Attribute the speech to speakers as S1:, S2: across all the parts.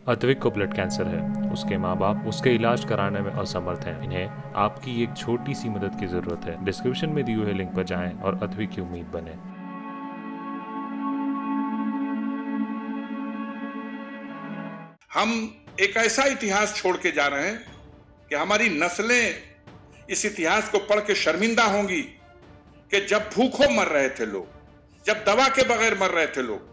S1: अद्विक को blood cancer है। उसके माँ बाप उसके इलाज कराने में असमर्थ हैं। इन्हें आपकी एक छोटी सी मदद की जरूरत है। डिस्क्रिप्शन में दिए हुए लिंक पर जाएं और अद्विक की उम्मीद बने।
S2: हम एक ऐसा इतिहास छोड़ के जा रहे हैं कि हमारी नस्लें इस इतिहास को पढ़ के शर्मिंदा होंगी कि जब भूखों मर रहे थे लोग, जब दवा के बगैर मर रहे थे लोग,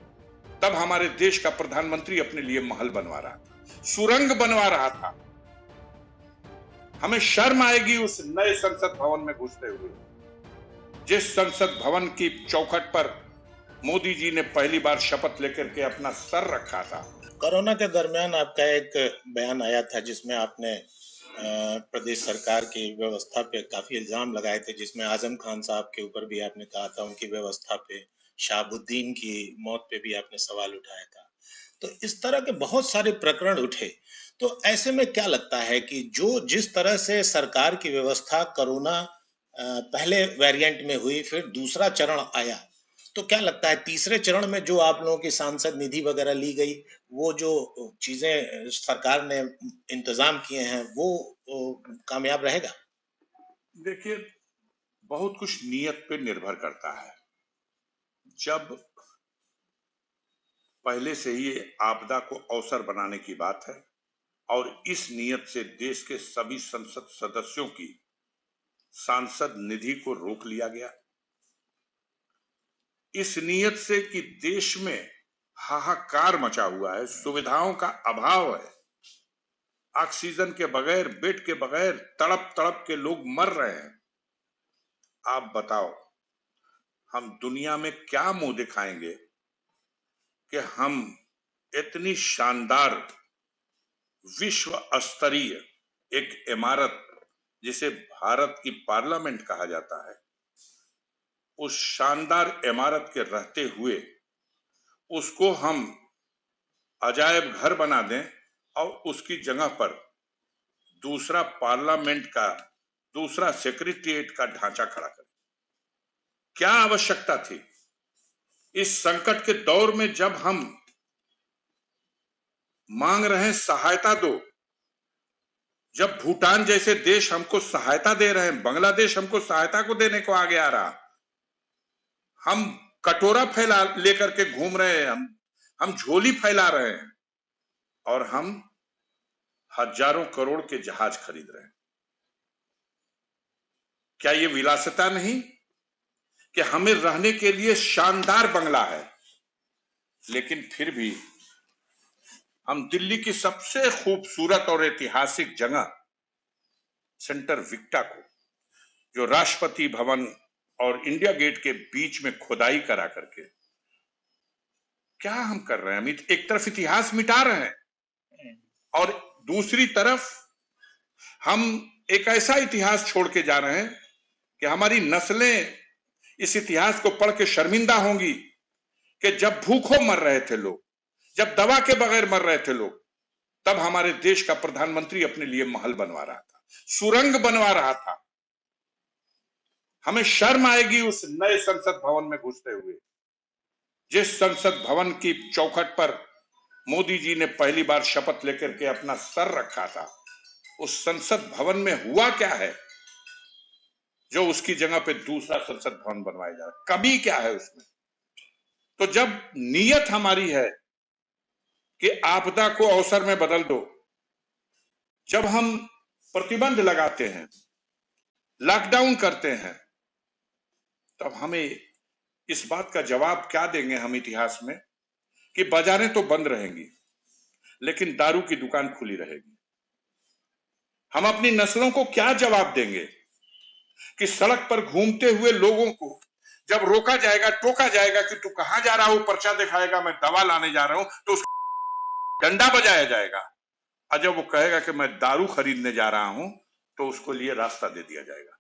S2: तब हमारे देश का प्रधानमंत्री अपने लिए महल बनवा रहा था, सुरंग बनवा रहा था। हमें शर्म आएगी उस नए संसद भवन में घुसते हुए, जिस संसद भवन की चौखट पर मोदी जी ने पहली बार शपथ लेकर के अपना सर रखा था।
S3: कोरोना के दरमियान आपका एक बयान आया था जिसमें आपने प्रदेश सरकार की व्यवस्था पे काफी इल्जाम लगाए थे, जिसमें आजम खान साहब के ऊपर भी आपने कहा था, उनकी व्यवस्था पे, शहाबुद्दीन की मौत पे भी आपने सवाल उठाया था। तो इस तरह के बहुत सारे प्रकरण उठे। तो ऐसे में क्या लगता है कि जिस तरह से सरकार की व्यवस्था कोरोना पहले वेरिएंट में हुई, फिर दूसरा चरण आया, तो क्या लगता है तीसरे चरण में जो आप लोगों की सांसद निधि वगैरह ली गई, वो जो चीजें सरकार ने इंतजाम किए हैं, वो कामयाब रहेगा?
S2: देखिए, बहुत कुछ नियत पे निर्भर करता है। जब पहले से ही आपदा को अवसर बनाने की बात है और इस नियत से देश के सभी संसद सदस्यों की सांसद निधि को रोक लिया गया, इस नियत से कि देश में हाहाकार मचा हुआ है, सुविधाओं का अभाव है, ऑक्सीजन के बगैर, बेड के बगैर तड़प तड़प के लोग मर रहे हैं। आप बताओ, हम दुनिया में क्या मुंह दिखाएंगे कि हम इतनी शानदार विश्व स्तरीय एक इमारत, जिसे भारत की पार्लियामेंट कहा जाता है, उस शानदार इमारत के रहते हुए उसको हम अजायब घर बना दें और उसकी जगह पर दूसरा पार्लियामेंट का, दूसरा सेक्रेटेरिएट का ढांचा खड़ा करें? क्या आवश्यकता थी? इस संकट के दौर में जब हम मांग रहे हैं सहायता दो, जब भूटान जैसे देश हमको सहायता दे रहे हैं, बांग्लादेश हमको सहायता को देने को आगे आ रहा, हम कटोरा फैला लेकर के घूम रहे हैं, हम झोली फैला रहे हैं और हम हजारों करोड़ के जहाज खरीद रहे हैं। क्या ये विलासिता नहीं कि हमें रहने के लिए शानदार बंगला है, लेकिन फिर भी हम दिल्ली की सबसे खूबसूरत और ऐतिहासिक जगह सेंटर विक्टा को, जो राष्ट्रपति भवन और इंडिया गेट के बीच में खुदाई करा करके, क्या हम कर रहे हैं? हम एक तरफ इतिहास मिटा रहे हैं और दूसरी तरफ हम एक ऐसा इतिहास छोड़ के जा रहे हैं कि हमारी नस्लें इस इतिहास को पढ़ के शर्मिंदा होंगी कि जब भूखों मर रहे थे लोग, जब दवा के बगैर मर रहे थे लोग, तब हमारे देश का प्रधानमंत्री अपने लिए महल बनवा रहा था, सुरंग बनवा रहा था। हमें शर्म आएगी उस नए संसद भवन में घुसते हुए, जिस संसद भवन की चौखट पर मोदी जी ने पहली बार शपथ लेकर के अपना सर रखा था। उस संसद भवन में हुआ क्या है जो उसकी जगह पे दूसरा संसद भवन बनवाया जा रहा है? कमी क्या है उसमें? तो जब नीयत हमारी है कि आपदा को अवसर में बदल दो, जब हम प्रतिबंध लगाते हैं, लॉकडाउन करते हैं, तब हमें इस बात का जवाब क्या देंगे हम इतिहास में कि बाजारें तो बंद रहेंगी लेकिन दारू की दुकान खुली रहेगी? हम अपनी नस्लों को क्या जवाब देंगे कि सड़क पर घूमते हुए लोगों को जब रोका जाएगा, टोका जाएगा कि तू कहां जा रहा हो, पर्चा दिखाएगा मैं दवा लाने जा रहा हूं, तो उसको डंडा बजाया जाएगा, और जब वो कहेगा कि मैं दारू खरीदने जा रहा हूं तो उसको लिए रास्ता दे दिया जाएगा।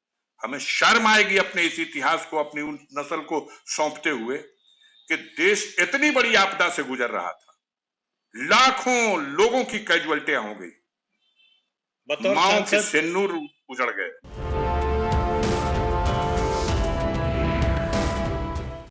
S2: हमें शर्म आएगी अपने इस इतिहास को, अपनी उन नस्ल को सौंपते हुए कि देश इतनी बड़ी आपदा से गुजर रहा था, लाखों लोगों की कैजुअल्टियां हो गई, माओ के सिन्नूर उजड़ गए।